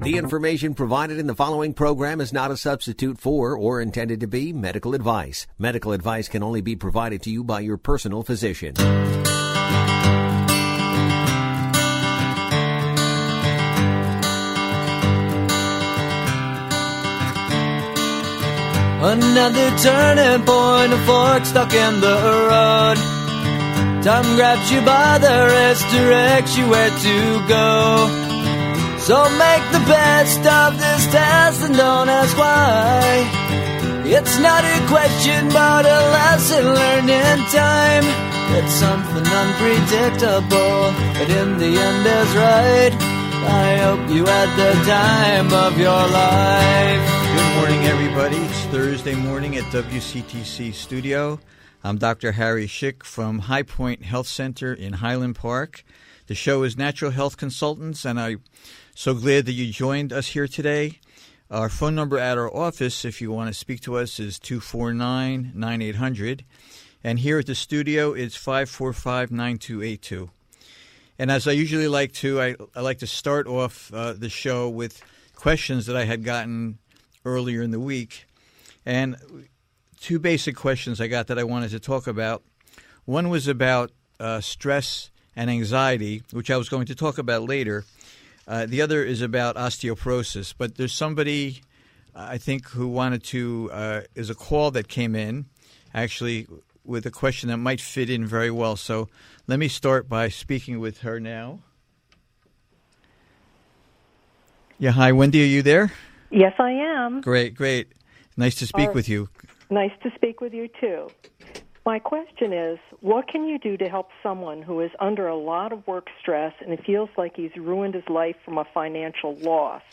The information provided in the following program is not a substitute for or intended to be medical advice. Medical advice can only be provided to you by your personal physician. Another turning point, a fork stuck in the road. Time grabs you by the wrist, directs you where to go. So make the best of this test and don't ask why. It's not a question but a lesson learned in time. It's something unpredictable, but in the end is right. I hope you had the time of your life. Good morning, everybody. It's Thursday morning at WCTC Studio. I'm Dr. Harry Schick from High Point Health Center in Highland Park. The show is Natural Health Consultants, and I'm so glad that you joined us here today. Our phone number at our office, if you want to speak to us, is 249-9800. And here at the studio, it's 545-9282. And as I usually like to, I like to start off the show with questions that I had gotten earlier in the week. And two basic questions I got that I wanted to talk about. One was about stress and anxiety, which I was going to talk about later. The other is about osteoporosis. But there's somebody, I think, who wanted to, is a call that came in, actually, with a question that might fit in very well. So let me start by speaking with her now. Yeah, hi, Wendy, are you there? Yes, I am. Great. Nice to speak with you. Nice to speak with you, too. My question is, what can you do to help someone who is under a lot of work stress and it feels like he's ruined his life from a financial loss?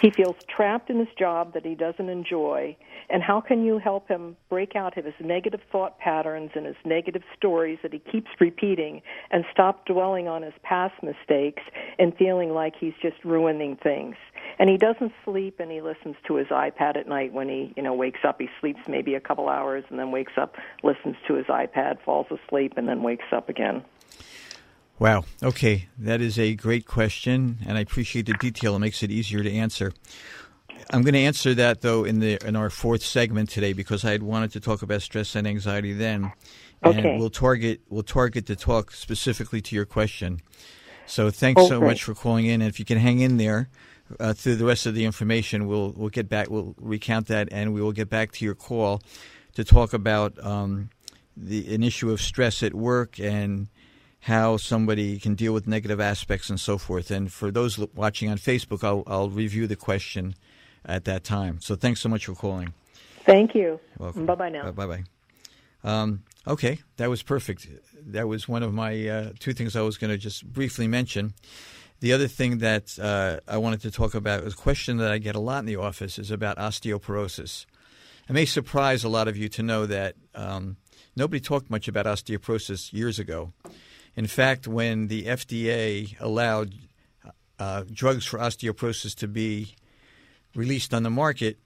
He feels trapped in his job that he doesn't enjoy, and how can you help him break out of his negative thought patterns and his negative stories that he keeps repeating and stop dwelling on his past mistakes and feeling like he's just ruining things? And he doesn't sleep, and he listens to his iPad at night when he, wakes up. He sleeps maybe a couple hours and then wakes up, listens to his iPad, falls asleep, and then wakes up again. Wow. Okay. That is a great question, and I appreciate the detail. It makes it easier to answer. I'm going to answer that, though, in our fourth segment today because I had wanted to talk about stress and anxiety then. And okay. we'll target the talk specifically to your question. So thanks so much for calling in. And if you can hang in there through the rest of the information, we'll get back. We'll recount that, and we will get back to your call to talk about an issue of stress at work and how somebody can deal with negative aspects and so forth. And for those watching on Facebook, I'll review the question at that time. So thanks so much for calling. Thank you. Welcome. Bye-bye now. Bye-bye. Okay, that was perfect. That was one of my two things I was going to just briefly mention. The other thing that I wanted to talk about is a question that I get a lot in the office is about osteoporosis. It may surprise a lot of you to know that nobody talked much about osteoporosis years ago. In fact, when the FDA allowed drugs for osteoporosis to be released on the market,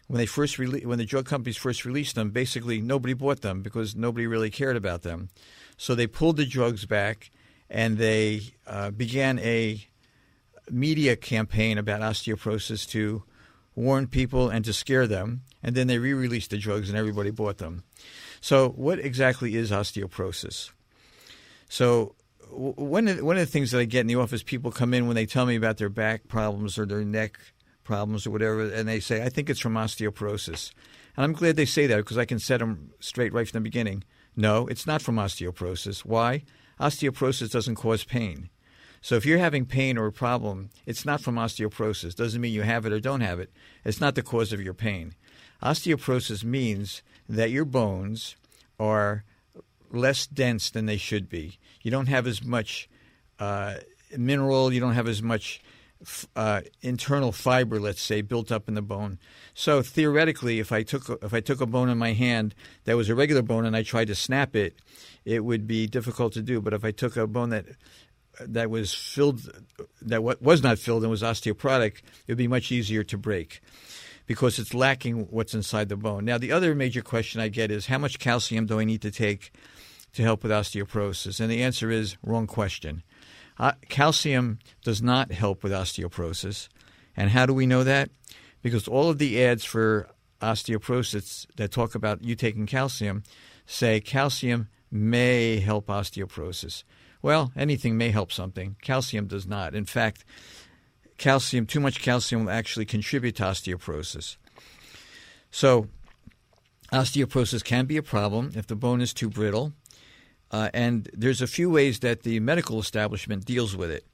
when the drug companies first released them, basically nobody bought them because nobody really cared about them. So they pulled the drugs back, and they began a media campaign about osteoporosis to warn people and to scare them, and then they re-released the drugs and everybody bought them. So what exactly is osteoporosis? So one of the things that I get in the office, people come in when they tell me about their back problems or their neck problems or whatever, and they say, I think it's from osteoporosis. And I'm glad they say that because I can set them straight right from the beginning. No, it's not from osteoporosis. Why? Osteoporosis doesn't cause pain. So if you're having pain or a problem, it's not from osteoporosis. Doesn't mean you have it or don't have it. It's not the cause of your pain. Osteoporosis means that your bones are less dense than they should be. You don't have as much mineral. You don't have as much internal fiber, let's say, built up in the bone. So theoretically, if I took a bone in my hand that was a regular bone and I tried to snap it, it would be difficult to do. But if I took a bone that was filled, that was not filled and was osteoporotic, it would be much easier to break because it's lacking what's inside the bone. Now, the other major question I get is how much calcium do I need to take to help with osteoporosis? And the answer is wrong question. Calcium does not help with osteoporosis. And how do we know that? Because all of the ads for osteoporosis that talk about you taking calcium say calcium may help osteoporosis. Well, anything may help something. Calcium does not. In fact, too much calcium will actually contribute to osteoporosis. So osteoporosis can be a problem if the bone is too brittle. And there's a few ways that the medical establishment deals with it.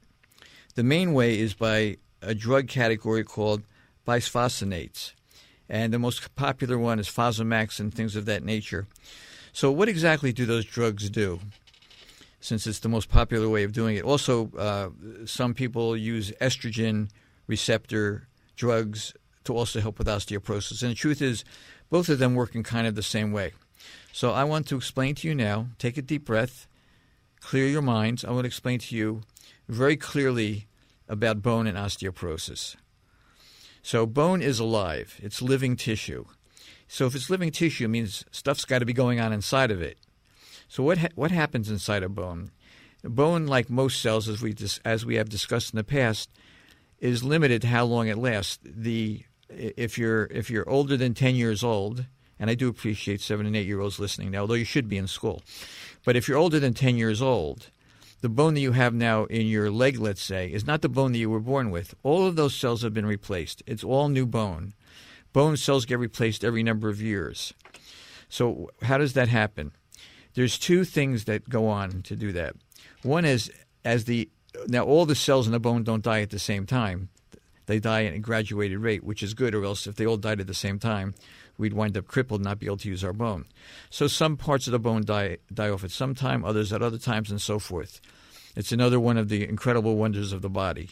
The main way is by a drug category called bisphosphonates. And the most popular one is Fosamax and things of that nature. So what exactly do those drugs do, since it's the most popular way of doing it? Also, some people use estrogen receptor drugs to also help with osteoporosis. And the truth is, both of them work in kind of the same way. So I want to explain to you now, take a deep breath, clear your minds. I want to explain to you very clearly about bone and osteoporosis. So bone is alive. It's living tissue. So if it's living tissue, it means stuff's got to be going on inside of it. So what happens inside a bone? The bone, like most cells, as we have discussed in the past, is limited to how long it lasts. If you're older than 10 years old, and I do appreciate 7 and 8 year olds listening now, although you should be in school, but if you're older than 10 years old, the bone that you have now in your leg, let's say, is not the bone that you were born with. All of those cells have been replaced. It's all new bone. Bone cells get replaced every number of years. So how does that happen? There's two things that go on to do that. One is now all the cells in the bone don't die at the same time. They die at a graduated rate, which is good, or else if they all died at the same time, we'd wind up crippled and not be able to use our bone. So some parts of the bone die off at some time, others at other times, and so forth. It's another one of the incredible wonders of the body.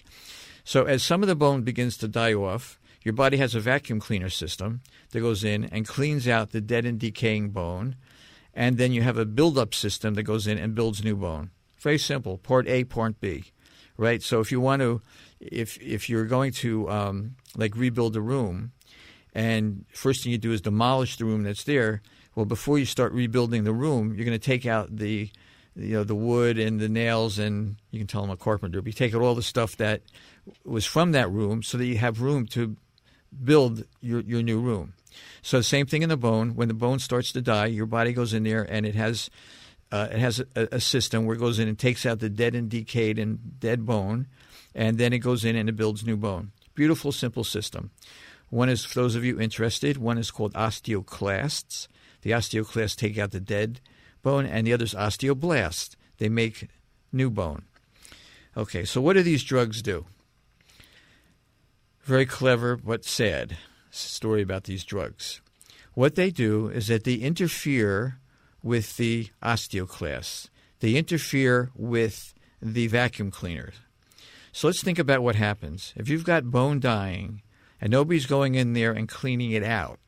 So as some of the bone begins to die off, your body has a vacuum cleaner system that goes in and cleans out the dead and decaying bone, and then you have a build-up system that goes in and builds new bone. Very simple, part A, part B, right? So if you want to, if you're going to rebuild a room, and first thing you do is demolish the room that's there, well, before you start rebuilding the room, you're going to take out the wood and the nails, and you can tell I'm a carpenter, but you take out all the stuff that was from that room so that you have room to build your new room. So same thing in the bone. When the bone starts to die, your body goes in there and it has a system where it goes in and takes out the dead and decayed and dead bone, and then it goes in and it builds new bone. Beautiful, simple system. One is, for those of you interested, one is called osteoclasts. The osteoclasts take out the dead bone, and the other is osteoblasts. They make new bone. Okay, so what do these drugs do? Very clever but sad story about these drugs. What they do is that they interfere with the osteoclasts. They interfere with the vacuum cleaners. So let's think about what happens. If you've got bone dying and nobody's going in there and cleaning it out,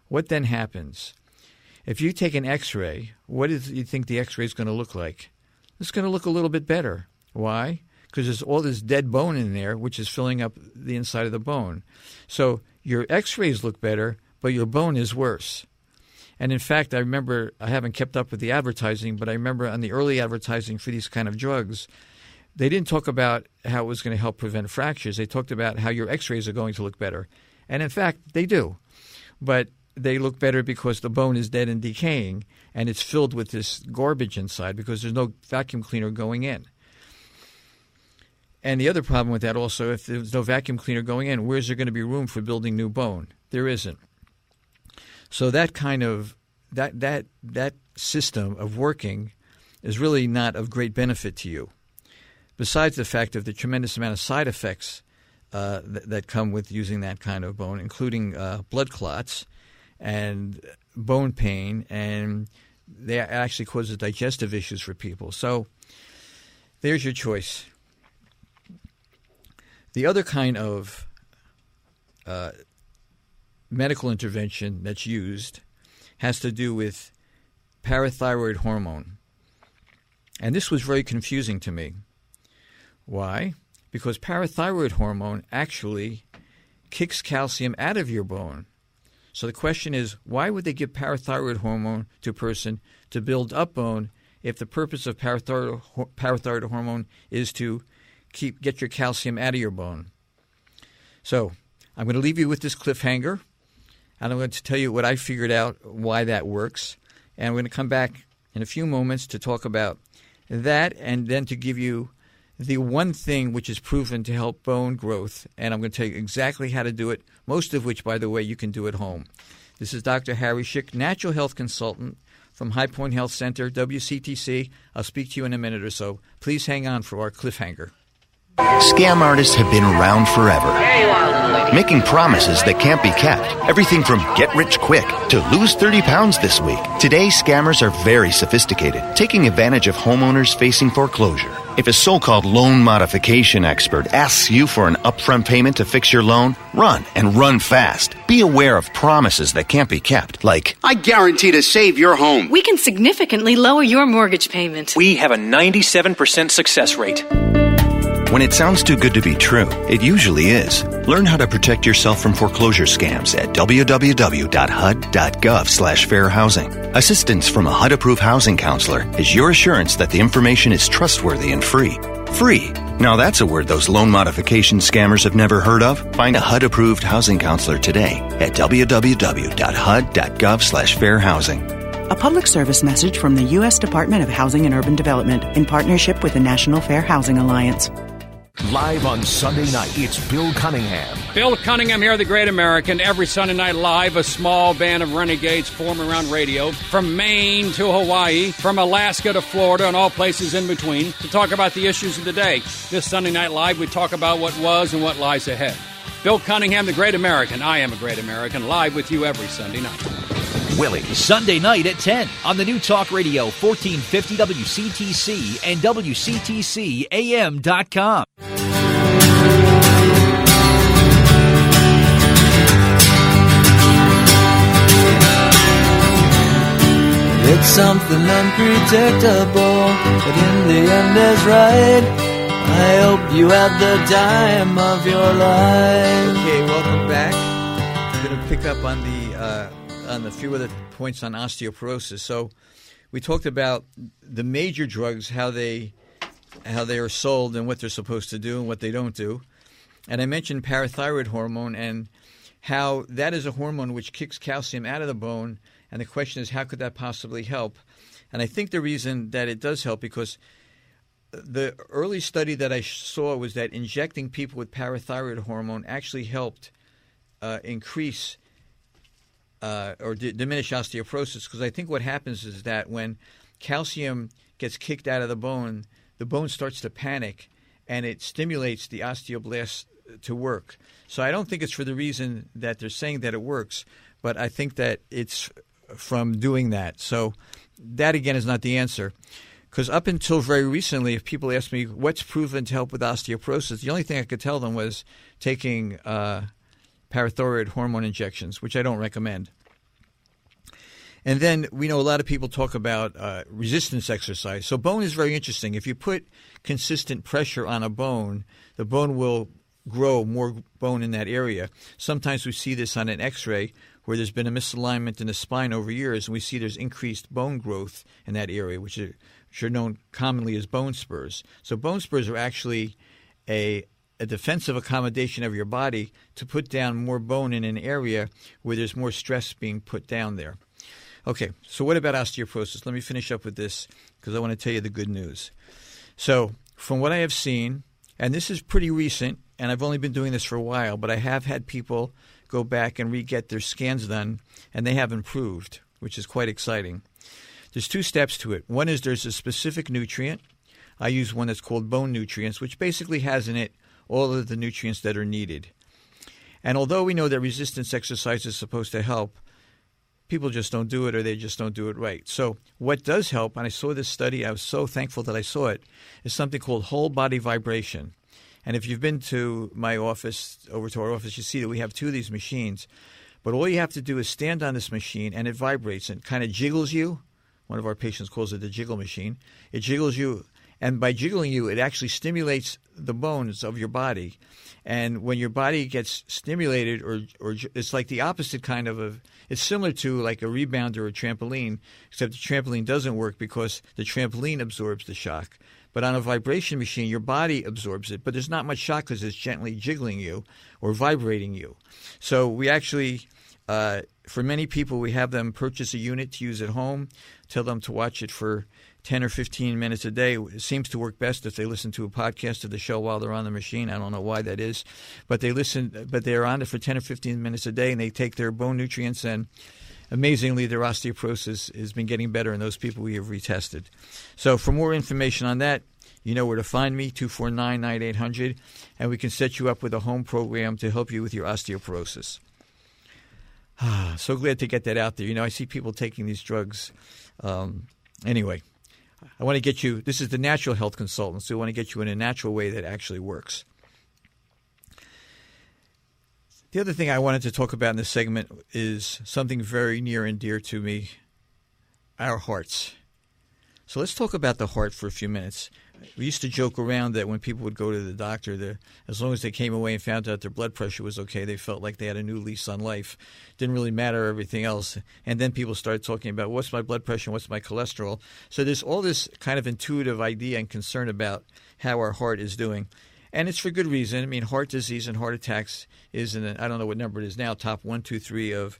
what then happens? If you take an X-ray, what do you think the X-ray is going to look like? It's going to look a little bit better. Why? Because there's all this dead bone in there, which is filling up the inside of the bone. So your X-rays look better, but your bone is worse. And in fact, I remember, I haven't kept up with the advertising, but I remember on the early advertising for these kind of drugs, they didn't talk about how it was going to help prevent fractures. They talked about how your X-rays are going to look better. And in fact, they do. But they look better because the bone is dead and decaying, and it's filled with this garbage inside because there's no vacuum cleaner going in. And the other problem with that also, if there's no vacuum cleaner going in, where's there going to be room for building new bone? There isn't. So that kind of that system of working is really not of great benefit to you. Besides the fact of the tremendous amount of side effects that come with using that kind of bone, including blood clots and bone pain, and they actually causes digestive issues for people. So there's your choice. The other kind of medical intervention that's used has to do with parathyroid hormone. And this was very confusing to me. Why? Because parathyroid hormone actually kicks calcium out of your bone. So the question is, why would they give parathyroid hormone to a person to build up bone if the purpose of parathyroid hormone is to get your calcium out of your bone? So I'm going to leave you with this cliffhanger, and I'm going to tell you what I figured out, why that works. And we're going to come back in a few moments to talk about that, and then to give you the one thing which is proven to help bone growth. And I'm going to tell you exactly how to do it, most of which, by the way, you can do at home. This is Dr. Harry Schick, natural health consultant from High Point Health Center, WCTC. I'll speak to you in a minute or so. Please hang on for our cliffhanger. Scam artists have been around forever, making promises that can't be kept. Everything from get rich quick to lose 30 pounds this week. Today, scammers are very sophisticated, taking advantage of homeowners facing foreclosure. If a so-called loan modification expert asks you for an upfront payment to fix your loan, run, and run fast. Be aware of promises that can't be kept, like, I guarantee to save your home. We can significantly lower your mortgage payment. We have a 97% success rate. When it sounds too good to be true, it usually is. Learn how to protect yourself from foreclosure scams at www.hud.gov/fairhousing. Assistance from a HUD-approved housing counselor is your assurance that the information is trustworthy and free. Free. Now that's a word those loan modification scammers have never heard of. Find a HUD-approved housing counselor today at www.hud.gov/fairhousing. A public service message from the U.S. Department of Housing and Urban Development in partnership with the National Fair Housing Alliance. Live on Sunday night, it's Bill Cunningham. Bill Cunningham here, the Great American. Every Sunday night live, a small band of renegades form around radio. From Maine to Hawaii, from Alaska to Florida, and all places in between, to talk about the issues of the day. This Sunday night live, we talk about what was and what lies ahead. Bill Cunningham, the Great American. I am a Great American, live with you every Sunday night. Willie. Sunday night at 10 on the new Talk Radio 1450 WCTC and WCTCAM.com. It's something unpredictable, but in the end is right. I hope you had the time of your life. Okay, welcome back. I'm going to pick up on the few other points on osteoporosis. So we talked about the major drugs, how they are sold and what they're supposed to do and what they don't do. And I mentioned parathyroid hormone and how that is a hormone which kicks calcium out of the bone. And the question is, how could that possibly help? And I think the reason that it does help, because the early study that I saw was that injecting people with parathyroid hormone actually helped increase or diminish osteoporosis. Because I think what happens is that when calcium gets kicked out of the bone starts to panic, and it stimulates the osteoblasts to work. So I don't think it's for the reason that they're saying that it works, but I think that it's from doing that. So that, again, is not the answer. Because up until very recently, if people asked me what's proven to help with osteoporosis, the only thing I could tell them was taking parathyroid hormone injections, which I don't recommend. And then we know a lot of people talk about resistance exercise. So bone is very interesting. If you put consistent pressure on a bone, the bone will grow more bone in that area. Sometimes we see this on an X-ray where there's been a misalignment in the spine over years, and we see there's increased bone growth in that area, which are known commonly as bone spurs. So bone spurs are actually a defensive accommodation of your body to put down more bone in an area where there's more stress being put down there. Okay, so what about osteoporosis? Let me finish up with this because I want to tell you the good news. So from what I have seen, and this is pretty recent, and I've only been doing this for a while, but I have had people go back and re-get their scans done, and they have improved, which is quite exciting. There's two steps to it. One is there's a specific nutrient. I use one that's called bone nutrients, which basically has in it all of the nutrients that are needed. And although we know that resistance exercise is supposed to help, people just don't do it, or they just don't do it right. So what does help, and I saw this study, I was so thankful that I saw it, is something called whole body vibration. And if you've been to my office, over to our office, you see that we have two of these machines. But all you have to do is stand on this machine, and it vibrates and kind of jiggles you. One of our patients calls it the jiggle machine. It jiggles you, and by jiggling you, it actually stimulates the bones of your body. And when your body gets stimulated, or it's like the opposite kind of it's similar to like a rebounder or a trampoline, except the trampoline doesn't work because the trampoline absorbs the shock. But on a vibration machine, your body absorbs it, but there's not much shock because it's gently jiggling you or vibrating you. So we actually, for many people, we have them purchase a unit to use at home, tell them to watch it for 10 or 15 minutes a day. It seems to work best if they listen to a podcast of the show while they're on the machine. I don't know why that is. But they're on it for 10 or 15 minutes a day, and they take their bone nutrients, and amazingly, their osteoporosis has been getting better in those people we have retested. So for more information on that, you know where to find me, 249-9800, and we can set you up with a home program to help you with your osteoporosis. So glad to get that out there. I see people taking these drugs. Anyway, I want to get you – this is the natural health consultant, so I want to get you in a natural way that actually works. The other thing I wanted to talk about in this segment is something very near and dear to me, our hearts. So let's talk about the heart for a few minutes. We used to joke around that when people would go to the doctor, as long as they came away and found out their blood pressure was okay, they felt like they had a new lease on life. Didn't really matter everything else. And then people started talking about what's my blood pressure and what's my cholesterol. So there's all this kind of intuitive idea and concern about how our heart is doing. And it's for good reason. I mean, heart disease and heart attacks is, I don't know what number it is now, top 1, 2, 3 of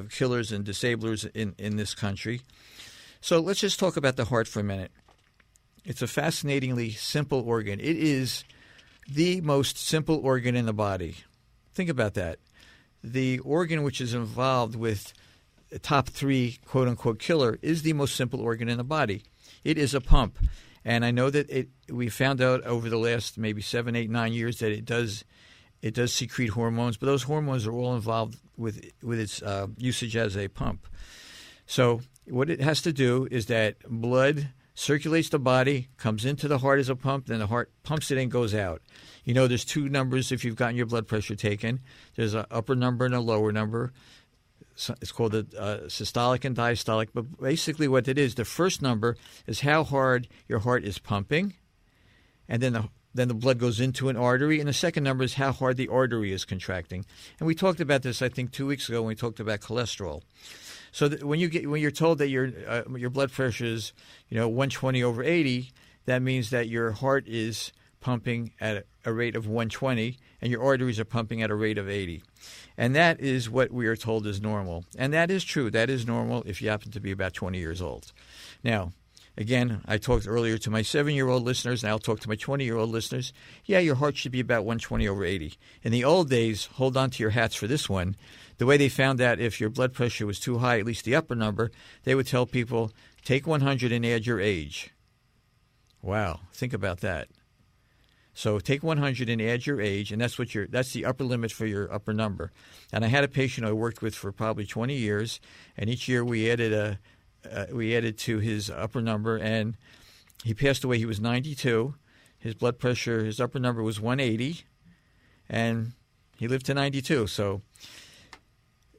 killers and disablers in this country. So let's just talk about the heart for a minute. It's a fascinatingly simple organ. It is the most simple organ in the body. Think about that. The organ which is involved with the top 3 quote-unquote killer is the most simple organ in the body. It is a pump. And I know that we found out over the last maybe 7, 8, 9 years that it does secrete hormones, but those hormones are all involved with its usage as a pump. So what it has to do is that blood circulates the body, comes into the heart as a pump, then the heart pumps it and goes out. There's 2 numbers if you've gotten your blood pressure taken. There's an upper number and a lower number. It's called the systolic and diastolic. But basically what it is, the first number is how hard your heart is pumping, and then the blood goes into an artery. And the second number is how hard the artery is contracting. And we talked about this, I think, 2 weeks ago when we talked about cholesterol. So when you're told that your blood pressure is 120/80, that means that your heart is pumping at a rate of 120 and your arteries are pumping at a rate of 80. And that is what we are told is normal. And that is true. That is normal if you happen to be about 20 years old. Now, again, I talked earlier to my 7-year-old listeners, and I'll talk to my 20-year-old listeners. Yeah, your heart should be about 120/80. In the old days, hold on to your hats for this one, the way they found out if your blood pressure was too high, at least the upper number, they would tell people, take 100 and add your age. Wow, think about that. So take 100 and add your age, and that's the upper limit for your upper number. And I had a patient I worked with for probably 20 years, and each year we added to his upper number, and he passed away. He was 92. His blood pressure, his upper number was 180, and he lived to 92. So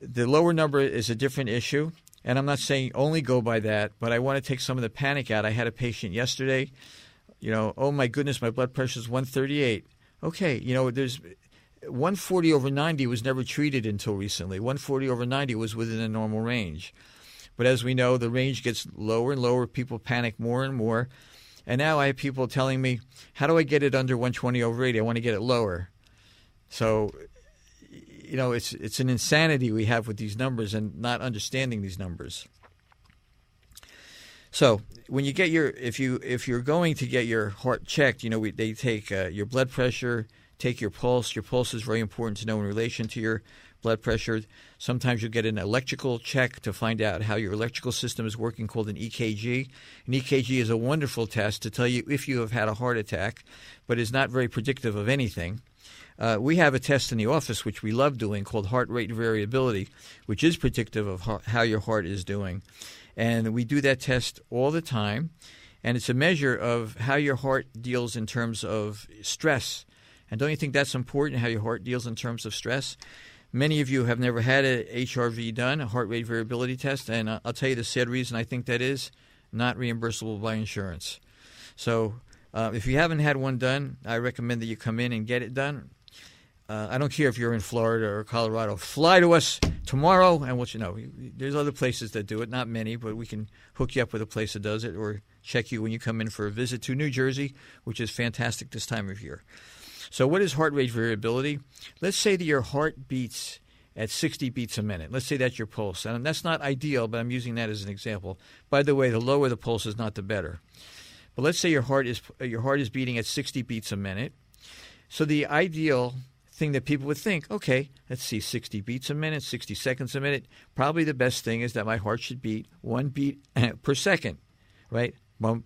the lower number is a different issue, and I'm not saying only go by that, but I want to take some of the panic out. I had a patient yesterday, oh my goodness, my blood pressure is 138. Okay, there's 140/90 was never treated until recently. 140/90 was within a normal range. But as we know, the range gets lower and lower. People panic more and more. And now I have people telling me, how do I get it under 120/80? I want to get it lower. So it's an insanity we have with these numbers and not understanding these numbers. So when you get if you're going to get your heart checked, they take your blood pressure, take your pulse. Your pulse is very important to know in relation to your blood pressure. Sometimes you'll get an electrical check to find out how your electrical system is working, called an EKG. An EKG is a wonderful test to tell you if you have had a heart attack, but is not very predictive of anything. We have a test in the office, which we love doing, called heart rate variability, which is predictive of how your heart is doing. And we do that test all the time, and it's a measure of how your heart deals in terms of stress. And don't you think that's important, how your heart deals in terms of stress? Many of you have never had a HRV done, a heart rate variability test, and I'll tell you the sad reason I think that is not reimbursable by insurance. So if you haven't had one done, I recommend that you come in and get it done. I don't care if you're in Florida or Colorado. Fly to us tomorrow, and we'll, there's other places that do it. Not many, but we can hook you up with a place that does it, or check you when you come in for a visit to New Jersey, which is fantastic this time of year. So what is heart rate variability? Let's say that your heart beats at 60 beats a minute. Let's say that's your pulse. And that's not ideal, but I'm using that as an example. By the way, the lower the pulse is not the better. But let's say your heart is beating at 60 beats a minute. So the ideal thing that people would think, okay, let's see, 60 beats a minute, 60 seconds a minute. Probably the best thing is that my heart should beat 1 beat per second, right? Bump,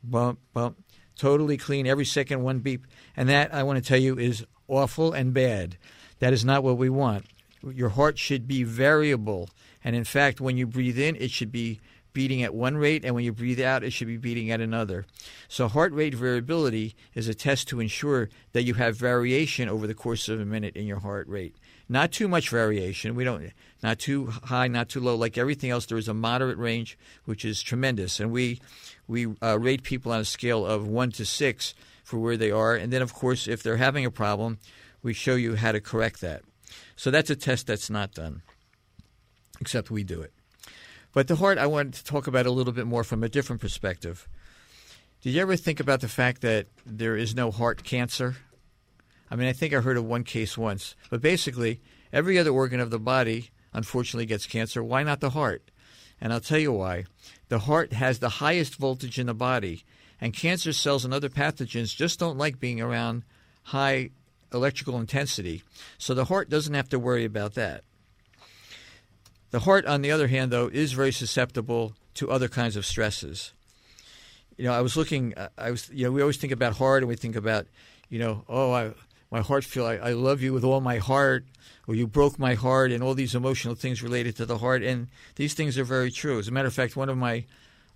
bump, bump. Totally clean, every second, 1 beat. And that, I want to tell you, is awful and bad. That is not what we want. Your heart should be variable. And in fact, when you breathe in, it should be beating at one rate, and when you breathe out, it should be beating at another. So heart rate variability is a test to ensure that you have variation over the course of a minute in your heart rate. Not too much variation. Not too high, not too low. Like everything else, there is a moderate range, which is tremendous. And we rate people on a scale of 1 to 6 for where they are. And then, of course, if they're having a problem, we show you how to correct that. So that's a test that's not done, except we do it. But the heart, I wanted to talk about a little bit more from a different perspective. Did you ever think about the fact that there is no heart cancer? I mean, I think I heard of one case once. But basically, every other organ of the body, unfortunately, gets cancer. Why not the heart? And I'll tell you why. The heart has the highest voltage in the body, and cancer cells and other pathogens just don't like being around high electrical intensity. So the heart doesn't have to worry about that. The heart, on the other hand, though, is very susceptible to other kinds of stresses. I was looking. We always think about heart, and we think about, my heart feel I love you with all my heart, or you broke my heart, and all these emotional things related to the heart. And these things are very true. As a matter of fact, one of my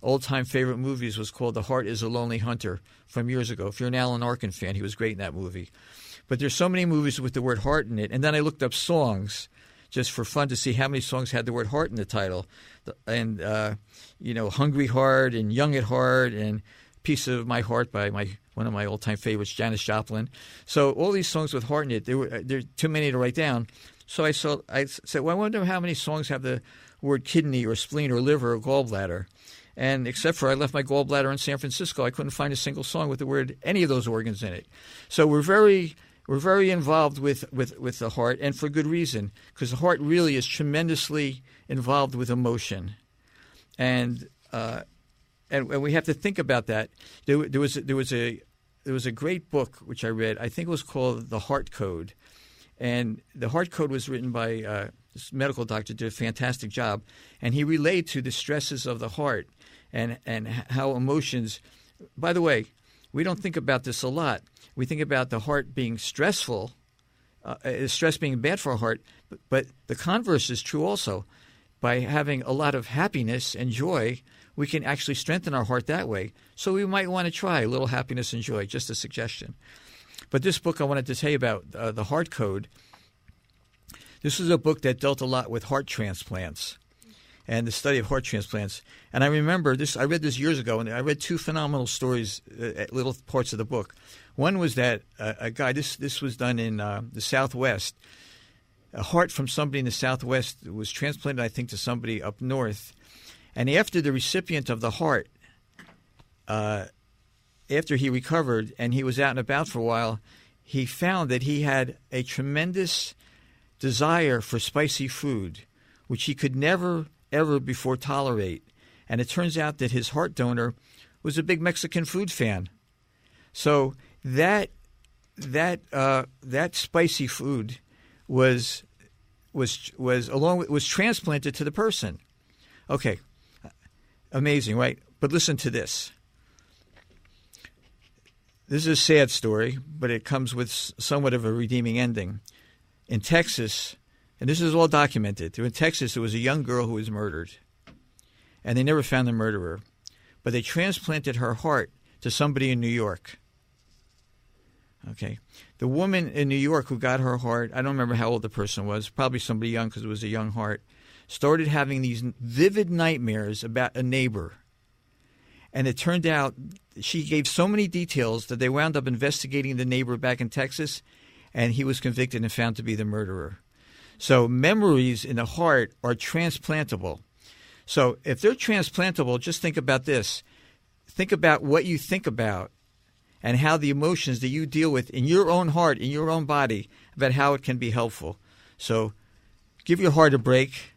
old-time favorite movies was called The Heart is a Lonely Hunter from years ago. If you're an Alan Arkin fan, he was great in that movie. But there's so many movies with the word heart in it. And then I looked up songs just for fun to see how many songs had the word heart in the title. And, Hungry Heart and Young at Heart and Piece of My Heart by one of my old-time favorites, Janis Joplin. So all these songs with heart in it, there are too many to write down. So I said, well, I wonder how many songs have the word kidney or spleen or liver or gallbladder. And except for I left my gallbladder in San Francisco, I couldn't find a single song with the word any of those organs in it. So we're very involved with the heart, and for good reason, because the heart really is tremendously involved with emotion, and we have to think about that. There was a great book which I read. I think it was called The Heart Code, and the Heart Code was written by this medical doctor. Did a fantastic job, and he relayed to the stresses of the heart and how emotions. By the way, we don't think about this a lot. We think about the heart being stressful, stress being bad for our heart, but the converse is true also. By having a lot of happiness and joy, we can actually strengthen our heart that way. So we might want to try a little happiness and joy, just a suggestion. But this book I wanted to tell you about, The Heart Code, this was a book that dealt a lot with heart transplants and the study of heart transplants. And I remember this, I read this years ago, and I read two phenomenal stories, little parts of the book. One was that a guy, this was done in the Southwest. A heart from somebody in the Southwest was transplanted, I think, to somebody up north. And after the recipient of the heart, after he recovered and he was out and about for a while, he found that he had a tremendous desire for spicy food, which he could never, ever before tolerate. And it turns out that his heart donor was a big Mexican food fan. So that spicy food was transplanted to the person. Okay, amazing, right? But listen to this. This is a sad story, but it comes with somewhat of a redeeming ending. In Texas, and this is all documented, in Texas there was a young girl who was murdered, and they never found the murderer, but they transplanted her heart to somebody in New York. Okay, the woman in New York who got her heart, I don't remember how old the person was, probably somebody young because it was a young heart, started having these vivid nightmares about a neighbor. And it turned out she gave so many details that they wound up investigating the neighbor back in Texas, and he was convicted and found to be the murderer. So memories in the heart are transplantable. So if they're transplantable, just think about this. Think about what you think about and how the emotions that you deal with in your own heart, in your own body, about how it can be helpful. So give your heart a break.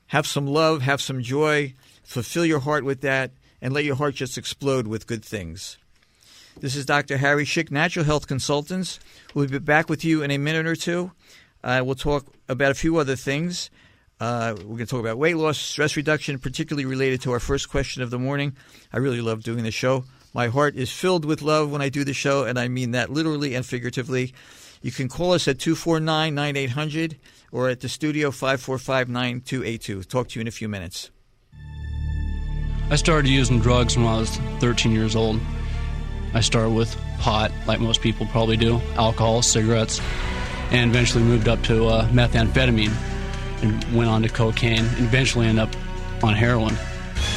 Have some love, have some joy. Fulfill your heart with that, and let your heart just explode with good things. This is Dr. Harry Schick, Natural Health Consultants. We'll be back with you in a minute or two. We'll talk about a few other things. We're going to talk about weight loss, stress reduction, particularly related to our first question of the morning. I really love doing the show. My heart is filled with love when I do the show, and I mean that literally and figuratively. You can call us at 249-9800 or at the studio 545-9282. Talk to you in a few minutes. I started using drugs when I was 13 years old. I started with pot, like most people probably do, alcohol, cigarettes, and eventually moved up to methamphetamine and went on to cocaine and eventually ended up on heroin.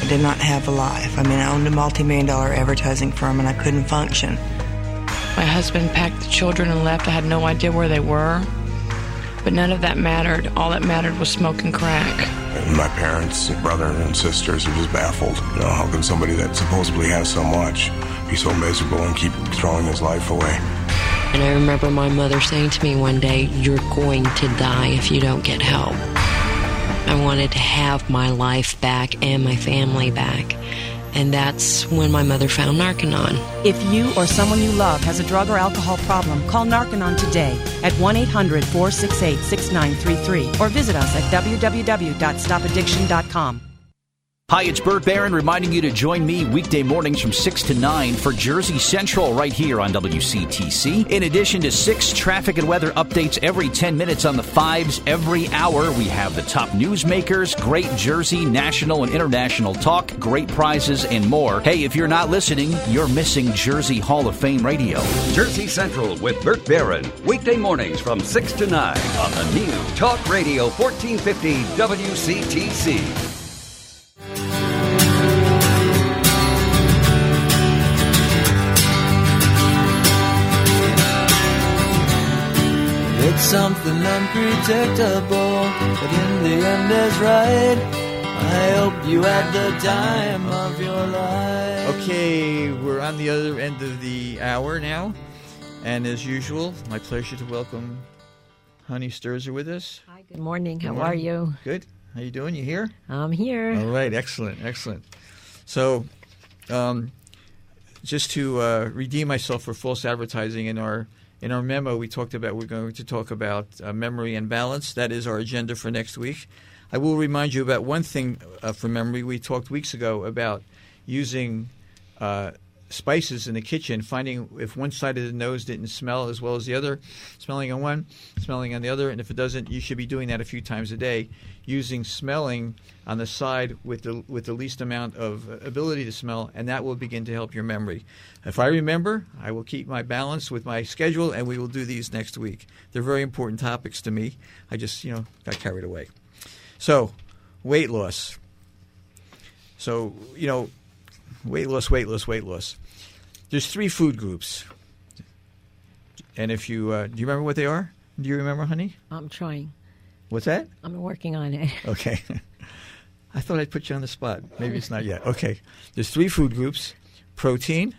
I did not have a life. I mean, I owned a multi-million-dollar advertising firm and I couldn't function. My husband packed the children and left. I had no idea where they were, but none of that mattered. All that mattered was smoking crack. And my parents, brother and sisters are just baffled. You know, how can somebody that supposedly has so much be so miserable and keep throwing his life away? And I remember my mother saying to me one day, "You're going to die if you don't get help." I wanted to have my life back and my family back. And that's when my mother found Narconon. If you or someone you love has a drug or alcohol problem, call Narconon today at 1-800-468-6933 or visit us at www.stopaddiction.com. Hi, it's Bert Barron reminding you to join me weekday mornings from 6 to 9 for Jersey Central right here on WCTC. In addition to 6 traffic and weather updates every 10 minutes on the 5s every hour, we have the top newsmakers, great Jersey, national, and international talk, great prizes, and more. Hey, if you're not listening, you're missing Jersey Hall of Fame radio. Jersey Central with Bert Barron, weekday mornings from 6 to 9 on the new Talk Radio 1450 WCTC. It's something unpredictable, but in the end is right. I hope you had the time of your life. Okay, we're on the other end of the hour now. And as usual, my pleasure to welcome Honey Sturzer with us. Hi, good morning. How Good morning. are you? Good. How you doing? You here? I'm here. All right. Excellent. Excellent. So, just to redeem myself for false advertising, in our memo, we're going to talk about memory and balance. That is our agenda for next week. I will remind you about one thing for memory. We talked weeks ago about using spices in the kitchen, finding if one side of the nose didn't smell as well as the other, smelling on one, smelling on the other, and if it doesn't, you should be doing that a few times a day, using smelling on the side with the least amount of ability to smell, and that will begin to help your memory. If I remember, I will keep my balance with my schedule, and we will do these next week. They're very important topics to me. I just, got carried away. So, weight loss. So, weight loss. There's 3 food groups. And if you, do you remember what they are? Do you remember, honey? I'm trying. What's that? I'm working on it. Okay. I thought I'd put you on the spot. Maybe it's not yet. Okay. There's 3 food groups: protein,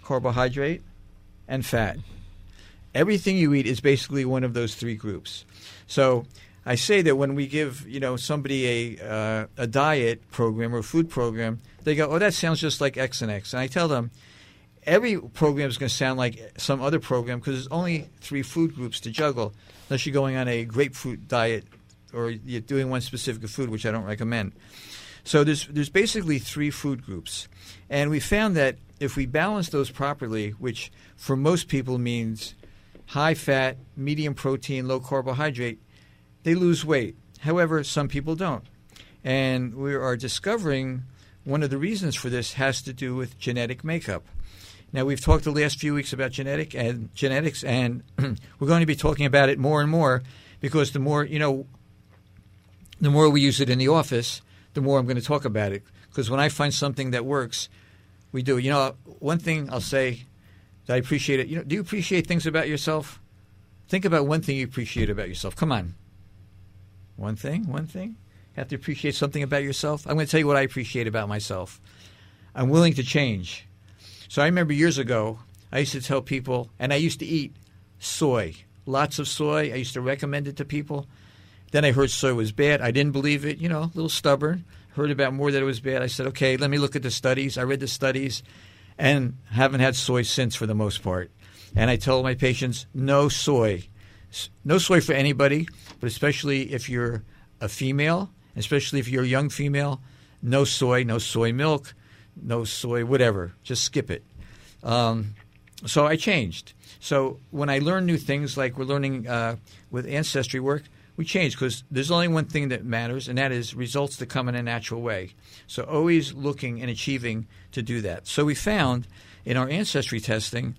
carbohydrate, and fat. Everything you eat is basically one of those 3 groups. So I say that when we give, somebody a diet program or a food program, they go, "Oh, that sounds just like X and X." And I tell them, every program is going to sound like some other program because there's only 3 food groups to juggle, unless you're going on a grapefruit diet or you're doing one specific food, which I don't recommend. So there's basically 3 food groups. And we found that if we balance those properly, which for most people means high fat, medium protein, low carbohydrate, they lose weight. However, some people don't. And we are discovering one of the reasons for this has to do with genetic makeup. Now, we've talked the last few weeks about genetics, and we're going to be talking about it more and more because the more we use it in the office, the more I'm going to talk about it. Because when I find something that works, we do. One thing I'll say that I appreciate it. Do you appreciate things about yourself? Think about one thing you appreciate about yourself. Come on. One thing? Have to appreciate something about yourself? I'm going to tell you what I appreciate about myself. I'm willing to change. So I remember years ago, I used to tell people, and I used to eat soy, lots of soy. I used to recommend it to people. Then I heard soy was bad. I didn't believe it, a little stubborn. Heard about more that it was bad. I said, okay, let me look at the studies. I read the studies and haven't had soy since for the most part. And I tell my patients, no soy. No soy for anybody, but especially if you're a female, especially if you're a young female, no soy milk, no soy, whatever. Just skip it. So I changed. So when I learn new things, like we're learning with ancestry work, we change because there's only one thing that matters, and that is results that come in a natural way. So always looking and achieving to do that. So we found in our ancestry testing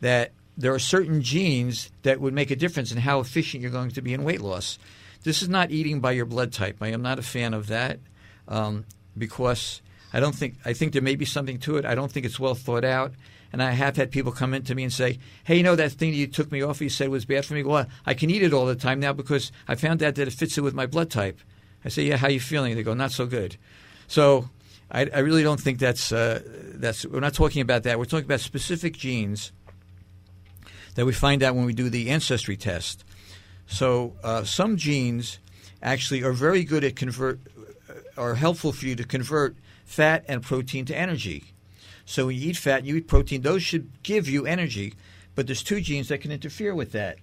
that there are certain genes that would make a difference in how efficient you're going to be in weight loss. This is not eating by your blood type. I am not a fan of that because I think there may be something to it. I don't think it's well thought out. And I have had people come in to me and say, hey, that thing that you took me off, you said was bad for me. Well, I can eat it all the time now because I found out that it fits in with my blood type. I say, yeah, how are you feeling? They go, not so good. So I really don't think that's we're not talking about that. We're talking about specific genes that we find out when we do the ancestry test. So some genes actually are very good at are helpful for you to convert fat and protein to energy. So when you eat fat, you eat protein, those should give you energy. But there's two genes that can interfere with that.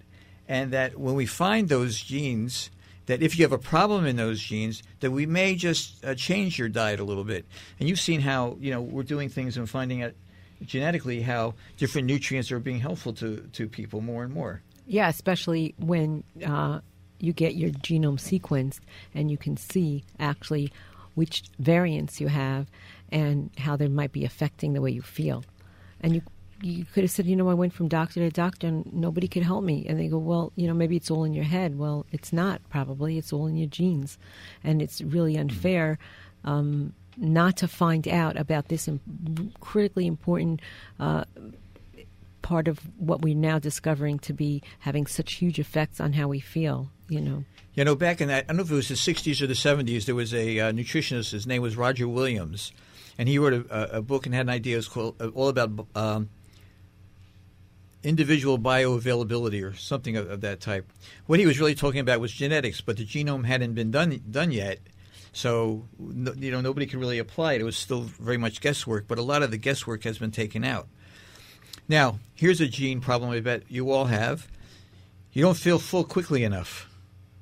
And that when we find those genes, that if you have a problem in those genes, that we may just change your diet a little bit. And you've seen how, we're doing things and finding out genetically how different nutrients are being helpful to people more and more. Yeah, especially when you get your genome sequenced and you can see actually which variants you have and how they might be affecting the way you feel. And you could have said, I went from doctor to doctor and nobody could help me. And they go, well, maybe it's all in your head. Well, it's not probably. It's all in your genes. And it's really unfair not to find out about this critically important part of what we're now discovering to be having such huge effects on how we feel, back in that, I don't know if it was the 60s or the 70s, there was a nutritionist, his name was Roger Williams, and he wrote a book and had an idea called all about individual bioavailability or something of that type. What he was really talking about was genetics, but the genome hadn't been done yet. So, nobody could really apply it. It was still very much guesswork, but a lot of the guesswork has been taken out. Now, here's a gene problem I bet you all have. You don't feel full quickly enough,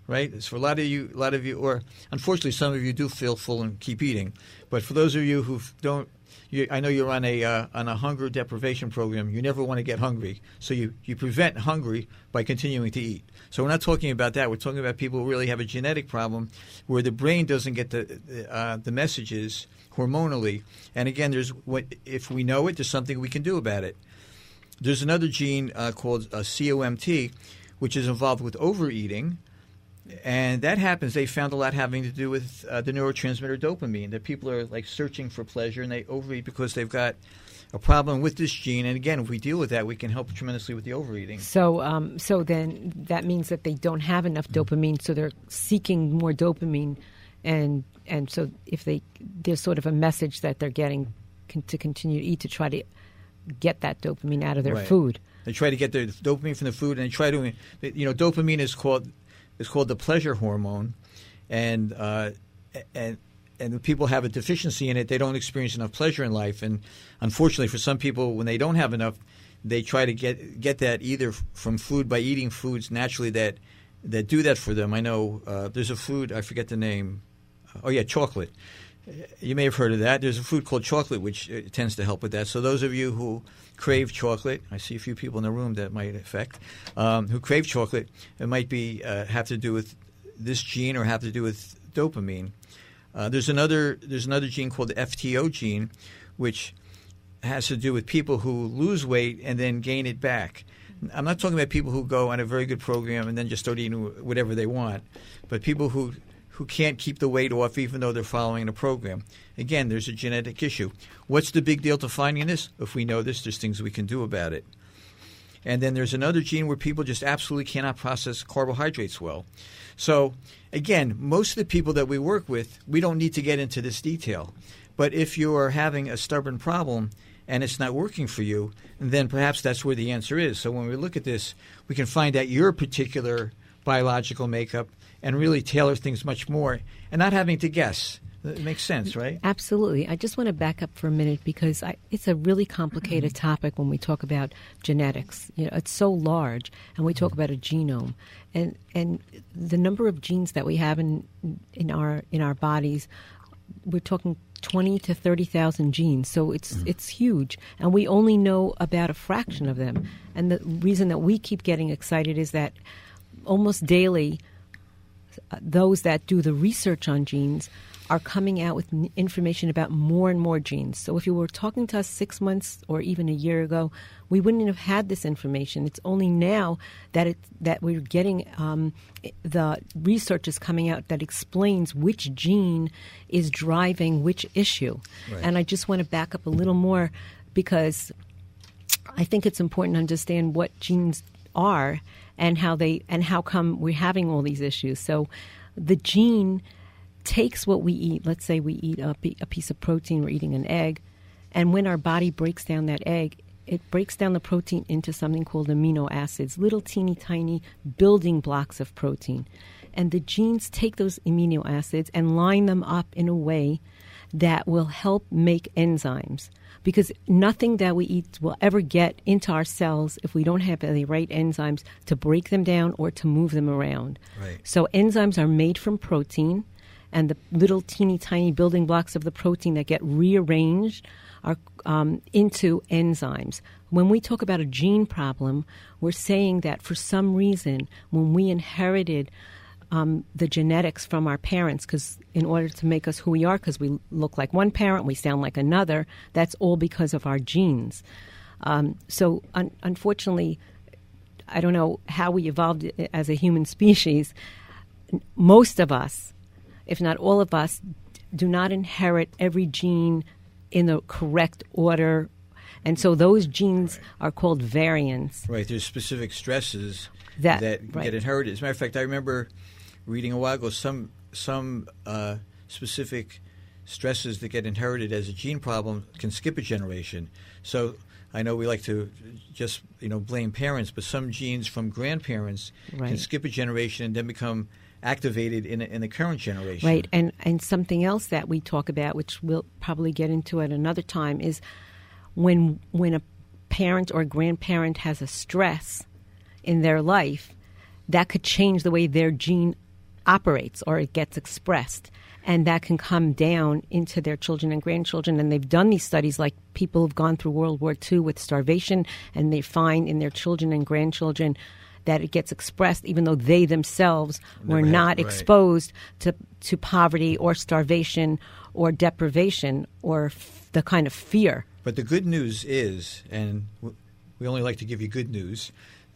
right? It's for a lot of you, or unfortunately some of you do feel full and keep eating. But for those of you who don't, I know you're on a hunger deprivation program. You never want to get hungry. So you prevent hungry by continuing to eat. So we're not talking about that. We're talking about people who really have a genetic problem where the brain doesn't get the messages hormonally. And again, if we know it, there's something we can do about it. There's another gene called COMT, which is involved with overeating. And that happens, they found a lot having to do with the neurotransmitter dopamine, that people are like searching for pleasure and they overeat because they've got a problem with this gene. And again, if we deal with that, we can help tremendously with the overeating. So then that means that they don't have enough dopamine, so they're seeking more dopamine. And so if there's sort of a message that they're getting to continue to eat to try to get that dopamine out of their food. They try to get their dopamine from the food, and they try to, dopamine is called the pleasure hormone, and when people have a deficiency in it, they don't experience enough pleasure in life. And unfortunately, for some people, when they don't have enough, they try to get that either from food by eating foods naturally that do that for them. I know there's a food, I forget the name. Chocolate. You may have heard of that. There's a food called chocolate, which tends to help with that. So those of you who crave chocolate, I see a few people in the room that might affect, who crave chocolate, it might be have to do with this gene or have to do with dopamine. There's another gene called the FTO gene, which has to do with people who lose weight and then gain it back. I'm not talking about people who go on a very good program and then just start eating whatever they want, but people who can't keep the weight off even though they're following a program. Again, there's a genetic issue. What's the big deal to finding this? If we know this, there's things we can do about it. And then there's another gene where people just absolutely cannot process carbohydrates well. So, again, most of the people that we work with, we don't need to get into this detail. But if you are having a stubborn problem and it's not working for you, then perhaps that's where the answer is. So when we look at this, we can find out your particular biological makeup and really tailor things much more and not having to guess. It makes sense, right? Absolutely. I just want to back up for a minute because it's a really complicated topic when we talk about genetics. It's so large, and we talk about a genome, and the number of genes that we have in our bodies. We're talking 20 to 30,000 genes, so it's huge, and we only know about a fraction of them. And the reason that we keep getting excited is that almost daily, those that do the research on genes are coming out with information about more and more genes. So if you were talking to us 6 months or even a year ago, we wouldn't have had this information. It's only now that we're getting the research is coming out that explains which gene is driving which issue. Right. And I just want to back up a little more because I think it's important to understand what genes are and how come we're having all these issues. So the gene takes what we eat. Let's say we eat a piece of protein, we're eating an egg, and when our body breaks down that egg, it breaks down the protein into something called amino acids, little teeny tiny building blocks of protein. And the genes take those amino acids and line them up in a way that will help make enzymes. Because nothing that we eat will ever get into our cells if we don't have the right enzymes to break them down or to move them around. Right. So enzymes are made from protein, and the little teeny tiny building blocks of the protein that get rearranged are into enzymes. When we talk about a gene problem, we're saying that for some reason, when we inherited the genetics from our parents, because in order to make us who we are, because we look like one parent, we sound like another, that's all because of our genes. So unfortunately, I don't know how we evolved as a human species. Most of us, if not all of us, do not inherit every gene in the correct order. And so those genes are called variants. Right. There's specific stresses that get inherited. As a matter of fact, I remember reading a while ago some specific stresses that get inherited as a gene problem can skip a generation. So I know we like to just blame parents, but some genes from grandparents can skip a generation and then become activated in the current generation. Right, and something else that we talk about, which we'll probably get into at another time, is when a parent or a grandparent has a stress in their life, that could change the way their gene operates or it gets expressed. And that can come down into their children and grandchildren. And they've done these studies, like people who've gone through World War II with starvation, and they find in their children and grandchildren that it gets expressed even though they themselves were not exposed to poverty or starvation or deprivation or the kind of fear. But the good news is, and we only like to give you good news,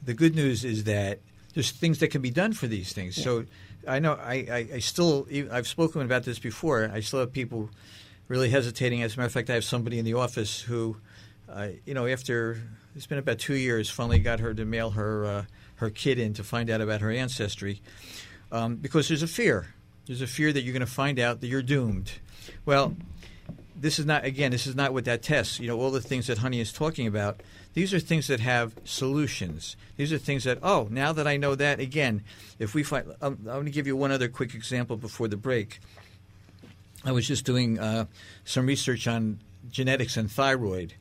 the good news is that there's things that can be done for these things. Yeah. So I know I've spoken about this before. I still have people really hesitating. As a matter of fact, I have somebody in the office who, after it's been about 2 years, finally got her to mail her kid in to find out about her ancestry, because there's a fear. There's a fear that you're going to find out that you're doomed. Well, this is not what that tests. All the things that Honey is talking about, these are things that have solutions. These are things that, now that I know that, again, if we find, I'm going to give you one other quick example before the break. I was just doing some research on genetics and thyroid.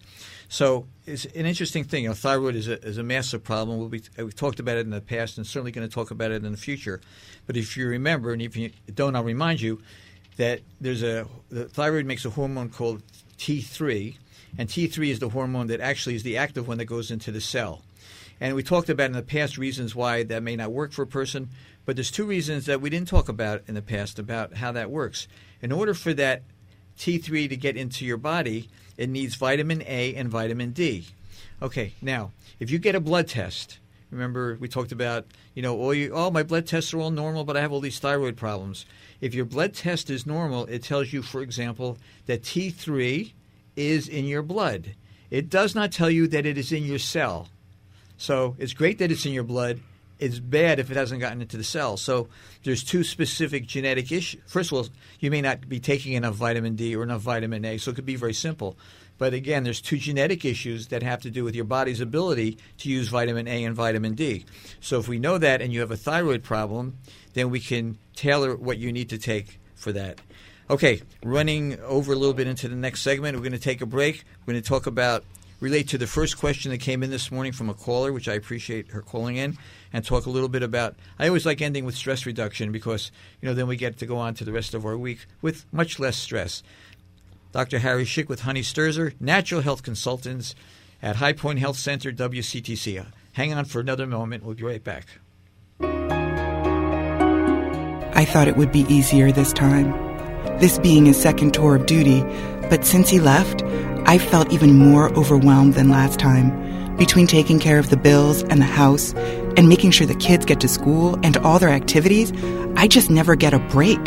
So it's an interesting thing. Thyroid is a massive problem. We've talked about it in the past and certainly going to talk about it in the future. But if you remember, and if you don't, I'll remind you that the thyroid makes a hormone called T3, and T3 is the hormone that actually is the active one that goes into the cell. And we talked about in the past reasons why that may not work for a person, but there's two reasons that we didn't talk about in the past about how that works. In order for that T3 to get into your body, it needs vitamin A and vitamin D. Okay, now, if you get a blood test, remember we talked about, my blood tests are all normal, but I have all these thyroid problems. If your blood test is normal, it tells you, for example, that T3 is in your blood. It does not tell you that it is in your cell. So it's great that it's in your blood. It's bad if it hasn't gotten into the cells. So there's two specific genetic issues. First of all, you may not be taking enough vitamin D or enough vitamin A, so it could be very simple. But again, there's two genetic issues that have to do with your body's ability to use vitamin A and vitamin D. So if we know that and you have a thyroid problem, then we can tailor what you need to take for that. Okay, running over a little bit into the next segment, we're going to take a break. We're going to talk about, relate to the first question that came in this morning from a caller, which I appreciate her calling in, and talk a little bit about, I always like ending with stress reduction because, then we get to go on to the rest of our week with much less stress. Dr. Harry Schick with Honey Sturzer, Natural Health Consultants at High Point Health Center, WCTC. Hang on for another moment. We'll be right back. I thought it would be easier this time, this being his second tour of duty, but since he left, I felt even more overwhelmed than last time. Between taking care of the bills and the house and making sure the kids get to school and all their activities, I just never get a break.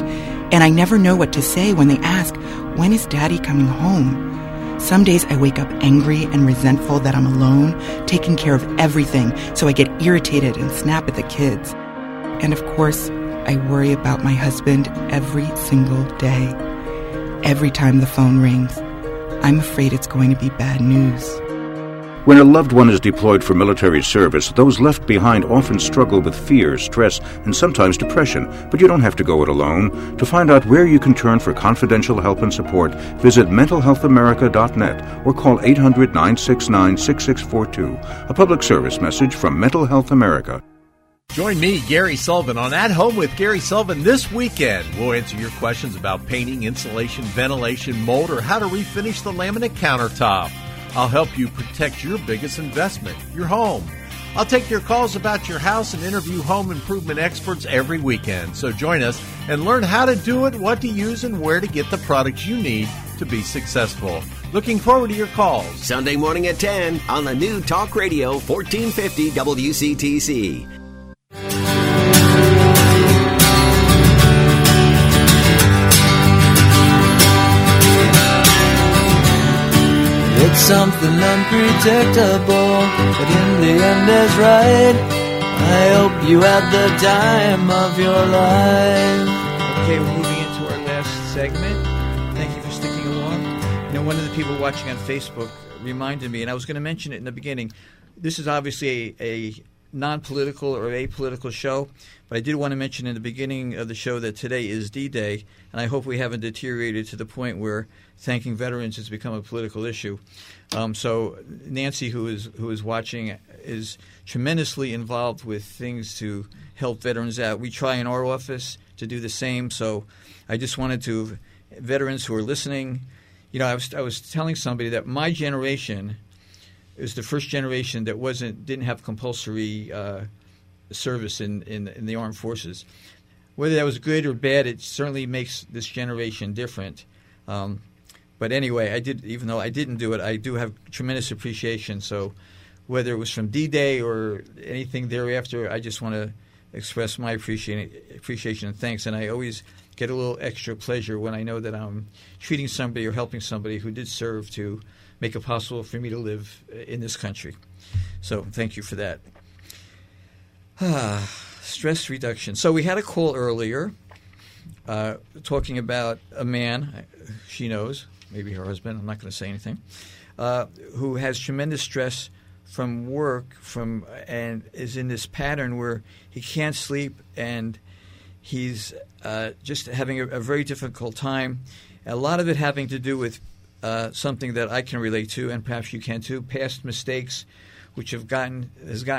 And I never know what to say when they ask, when is Daddy coming home? Some days I wake up angry and resentful that I'm alone, taking care of everything, so I get irritated and snap at the kids. And of course, I worry about my husband every single day. Every time the phone rings, I'm afraid it's going to be bad news. When a loved one is deployed for military service, those left behind often struggle with fear, stress, and sometimes depression. But you don't have to go it alone. To find out where you can turn for confidential help and support, visit mentalhealthamerica.net or call 800-969-6642. A public service message from Mental Health America. Join me, Gary Sullivan, on At Home with Gary Sullivan this weekend. We'll answer your questions about painting, insulation, ventilation, mold, or how to refinish the laminate countertop. I'll help you protect your biggest investment, your home. I'll take your calls about your house and interview home improvement experts every weekend. So join us and learn how to do it, what to use, and where to get the products you need to be successful. Looking forward to your calls. Sunday morning at 10 on the new Talk Radio 1450 WCTC. It's something unpredictable, but in the end is right. I hope you had the time of your life. Okay, we're moving into our last segment. Thank you for sticking along. One of the people watching on Facebook reminded me, and I was going to mention it in the beginning, this is obviously a non-political or apolitical show, but I did want to mention in the beginning of the show that today is D-Day, and I hope we haven't deteriorated to the point where thanking veterans has become a political issue. So Nancy, who is watching, is tremendously involved with things to help veterans out. We try in our office to do the same. So I just wanted to, veterans who are listening, I was telling somebody that my generation is the first generation that didn't have compulsory service in the armed forces. Whether that was good or bad, it certainly makes this generation different. But anyway, even though I didn't do it, I do have tremendous appreciation. So whether it was from D-Day or anything thereafter, I just want to express my appreciation and thanks. And I always get a little extra pleasure when I know that I'm treating somebody or helping somebody who did serve to make it possible for me to live in this country. So thank you for that. Stress reduction. So we had a call earlier talking about a man, she knows, maybe her husband, I'm not going to say anything, who has tremendous stress from work and is in this pattern where he can't sleep and he's just having a very difficult time. A lot of it having to do with something that I can relate to, and perhaps you can too, past mistakes, which has gotten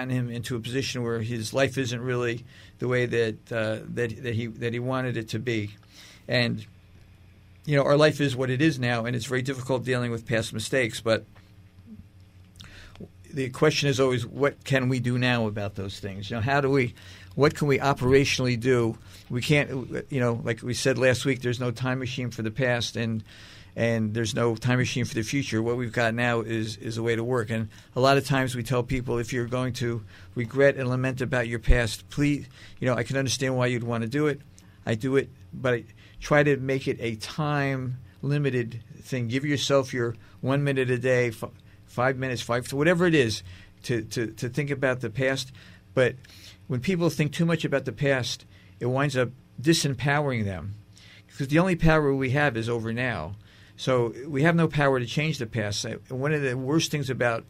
him into a position where his life isn't really the way that he wanted it to be. And our life is what it is now, and it's very difficult dealing with past mistakes. But the question is always, what can we do now about those things? What can we operationally do? We can't, like we said last week, there's no time machine for the past, and there's no time machine for the future. What we've got now is a way to work. And a lot of times we tell people, if you're going to regret and lament about your past, please, I can understand why you'd want to do it. I do it, but try to make it a time-limited thing. Give yourself your 1 minute a day, 5 minutes, whatever it is. to think about the past. But when people think too much about the past, it winds up disempowering them, because the only power we have is over now. So we have no power to change the past. One of the worst things about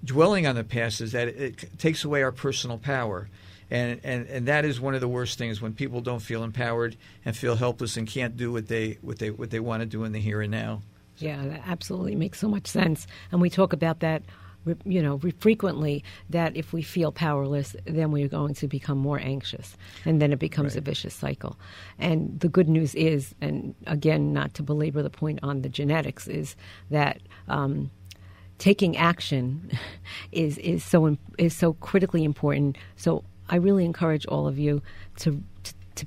dwelling on the past is that it takes away our personal power. And that is one of the worst things, when people don't feel empowered and feel helpless and can't do what they want to do in the here and now. Yeah, that absolutely makes so much sense. And we talk about that, frequently, that if we feel powerless, then we're going to become more anxious, and then it becomes a vicious cycle. And the good news is, and again, not to belabor the point on the genetics, is that taking action is so critically important. So I really encourage all of you to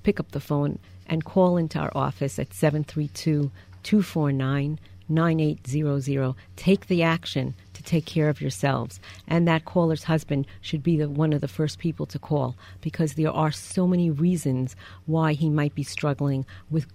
pick up the phone and call into our office at 732-249-9800. Take the action to take care of yourselves. And that caller's husband should be one of the first people to call, because there are so many reasons why he might be struggling with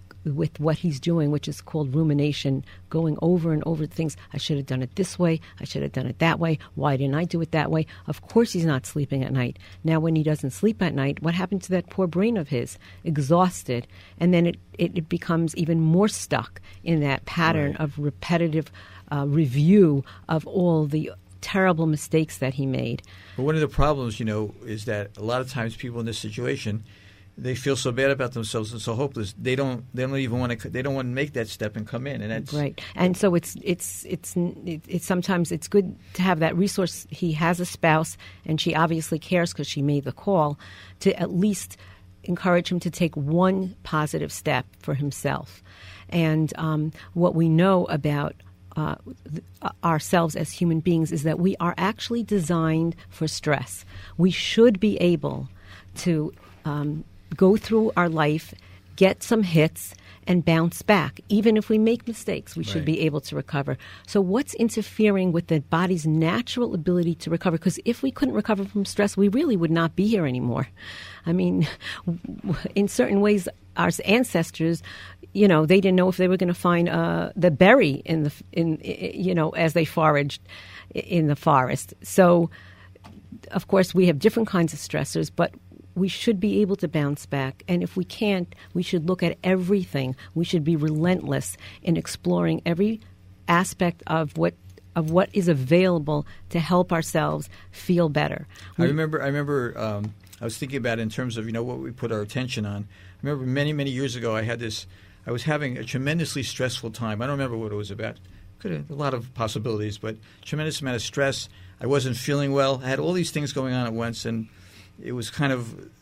what he's doing, which is called rumination, going over and over things. I should have done it this way. I should have done it that way. Why didn't I do it that way? Of course he's not sleeping at night. Now, when he doesn't sleep at night, what happened to that poor brain of his? Exhausted. And then it becomes even more stuck in that pattern of repetitive review of all the terrible mistakes that he made. But one of the problems, is that a lot of times people in this situation, they feel so bad about themselves and so hopeless. They don't even want to. They don't want to make that step and come in. And that's right. And so it's sometimes it's good to have that resource. He has a spouse, and she obviously cares because she made the call, to at least encourage him to take one positive step for himself. And what we know about ourselves as human beings is that we are actually designed for stress. We should be able to go through our life, get some hits, and bounce back. Even if we make mistakes, we should be able to recover. So what's interfering with the body's natural ability to recover? Because if we couldn't recover from stress, we really would not be here anymore. I mean, in certain ways, our ancestors, they didn't know if they were going to find the berry as they foraged in the forest. So, of course, we have different kinds of stressors, but we should be able to bounce back. And if we can't, we should look at everything. We should be relentless in exploring every aspect of what is available to help ourselves feel better. I remember I was thinking about it in terms of, what we put our attention on. I remember many years ago I was having a tremendously stressful time. I don't remember what it was about. Could have a lot of possibilities, but tremendous amount of stress. I wasn't feeling well. I had all these things going on at once, and it was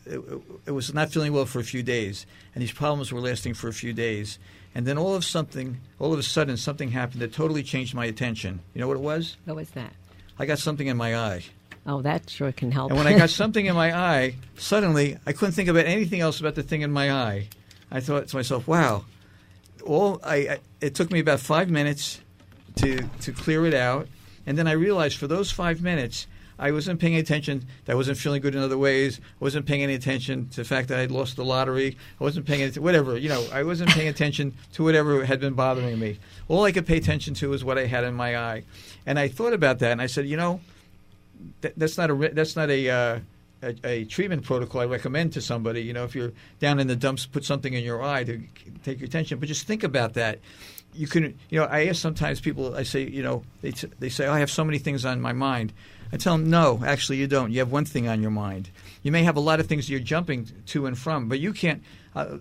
it was not feeling well for a few days, and these problems were lasting for a few days. And then all of a sudden, something happened that totally changed my attention. You know what it was? What was that? I got something in my eye. Oh, that sure can help. And when I got something in my eye, suddenly I couldn't think about anything else about the thing in my eye. I thought to myself, wow. It took me about 5 minutes to clear it out. And then I realized for those 5 minutes, I wasn't paying attention that I wasn't feeling good in other ways. I wasn't paying any attention to the fact that I had lost the lottery. I wasn't paying attention, whatever. I wasn't paying attention to whatever had been bothering me. All I could pay attention to was what I had in my eye. And I thought about that, and I said, that's not a treatment protocol I recommend to somebody. If you're down in the dumps, put something in your eye to take your attention. But just think about that. You can, I ask sometimes people, I say, they say, I have so many things on my mind. I tell them, no, actually you don't. You have one thing on your mind. You may have a lot of things you're jumping to and from, but you can't. I'll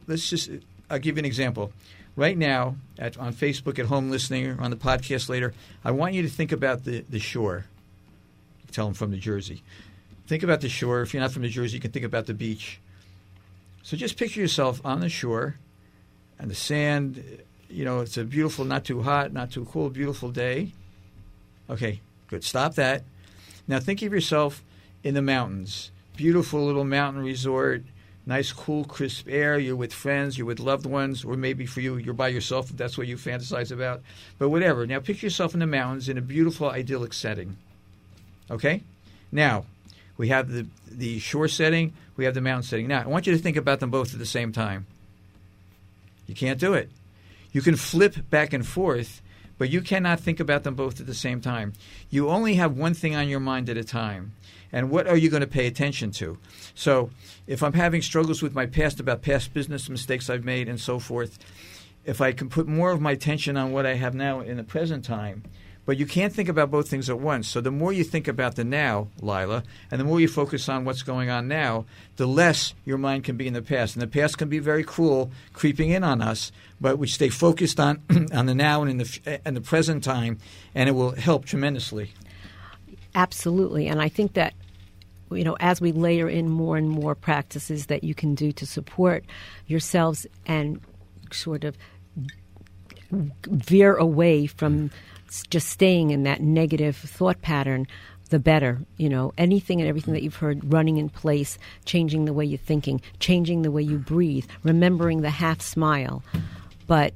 give you an example. Right now, on Facebook, at home listening, or on the podcast later, I want you to think about the shore. Tell them from New Jersey. Think about the shore. If you're not from New Jersey, you can think about the beach. So just picture yourself on the shore, and the sand. It's a beautiful, not too hot, not too cool, beautiful day. Okay, good. Stop that. Now think of yourself in the mountains. Beautiful little mountain resort, nice, cool, crisp air. You're with friends, you're with loved ones, or maybe for you, you're by yourself if that's what you fantasize about. But whatever. Now picture yourself in the mountains in a beautiful, idyllic setting. Okay? Now, we have the shore setting, we have the mountain setting. Now, I want you to think about them both at the same time. You can't do it. You can flip back and forth, but you cannot think about them both at the same time. You only have one thing on your mind at a time. And what are you going to pay attention to? So if I'm having struggles with my past about past business mistakes I've made and so forth, if I can put more of my attention on what I have now in the present time, but you can't think about both things at once. So the more you think about the now, Lila, and the more you focus on what's going on now, the less your mind can be in the past. And the past can be very cruel, creeping in on us, but we stay focused on on the now and in the present time, and it will help tremendously. Absolutely. And I think that, as we layer in more and more practices that you can do to support yourselves and sort of veer away from just staying in that negative thought pattern, the better. Anything and everything that you've heard running in place, changing the way you're thinking, changing the way you breathe, remembering the half smile. But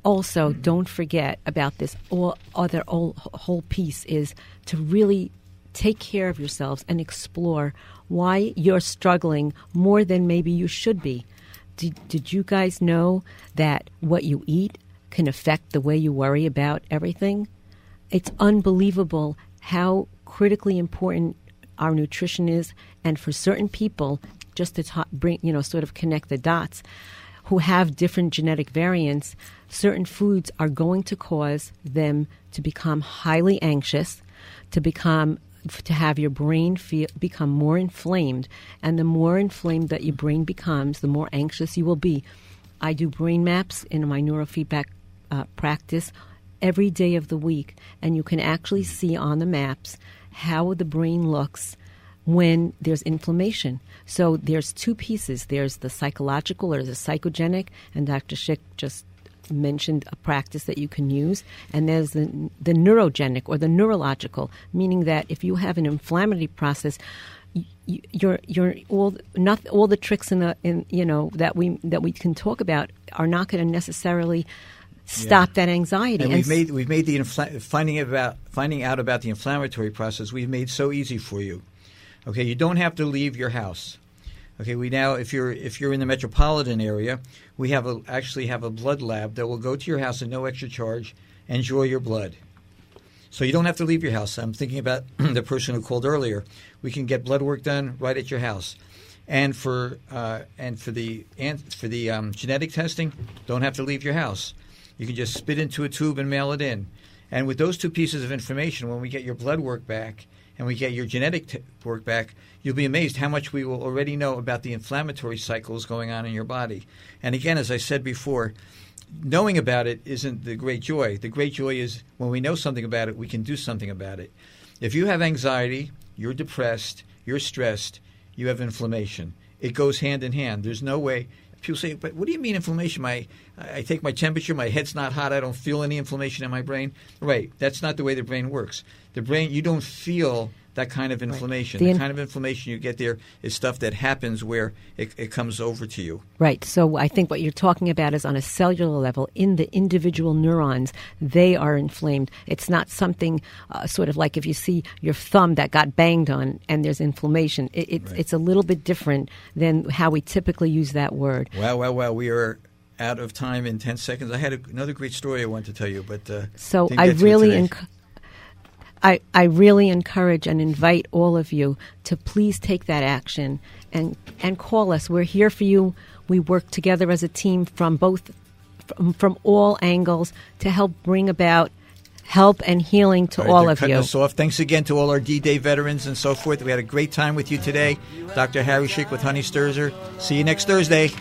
also, don't forget about this whole piece is to really take care of yourselves and explore why you're struggling more than maybe you should be. Did you guys know that what you eat can affect the way you worry about everything? It's unbelievable how critically important our nutrition is, and for certain people, just to sort of connect the dots, who have different genetic variants, certain foods are going to cause them to become highly anxious, to have your brain become more inflamed, and the more inflamed that your brain becomes, the more anxious you will be. I do brain maps in my neurofeedback practice every day of the week, and you can actually see on the maps how the brain looks when there's inflammation. So there's two pieces. There's the psychological or the psychogenic, and Dr. Schick just mentioned a practice that you can use, and there's the neurogenic or the neurological, meaning that if you have an inflammatory process, you're all the tricks that we can talk about are not going to necessarily stop that anxiety. And we've made the finding out about the inflammatory process. We've made so easy for you. Okay, you don't have to leave your house. Okay, we now, if you're in the metropolitan area, we actually have a blood lab that will go to your house at no extra charge and draw your blood. So you don't have to leave your house. I'm thinking about the person who called earlier. We can get blood work done right at your house. And for the genetic testing, don't have to leave your house. You can just spit into a tube and mail it in. And with those two pieces of information, when we get your blood work back and we get your genetic work back, you'll be amazed how much we will already know about the inflammatory cycles going on in your body. And again, as I said before, knowing about it isn't the great joy. The great joy is when we know something about it, we can do something about it. If you have anxiety, you're depressed, you're stressed, you have inflammation. It goes hand in hand. There's no way. People say, but what do you mean inflammation? I take my temperature, my head's not hot, I don't feel any inflammation in my brain. Right. That's not the way the brain works. The brain, you don't feel that kind of inflammation. Right. The kind of inflammation you get there is stuff that happens where it comes over to you. Right. So I think what you're talking about is on a cellular level, in the individual neurons, they are inflamed. It's not something sort of like if you see your thumb that got banged on and there's inflammation. It's a little bit different than how we typically use that word. Well. We are out of time in 10 seconds. I had another great story I wanted to tell you, but so I really I really encourage and invite all of you to please take that action and call us. We're here for you. We work together as a team from all angles to help bring about help and healing to all of you. Us off. Thanks again to all our D-Day veterans and so forth. We had a great time with you today. Dr. Harry Schick with Honey Sturzer. See you next Thursday.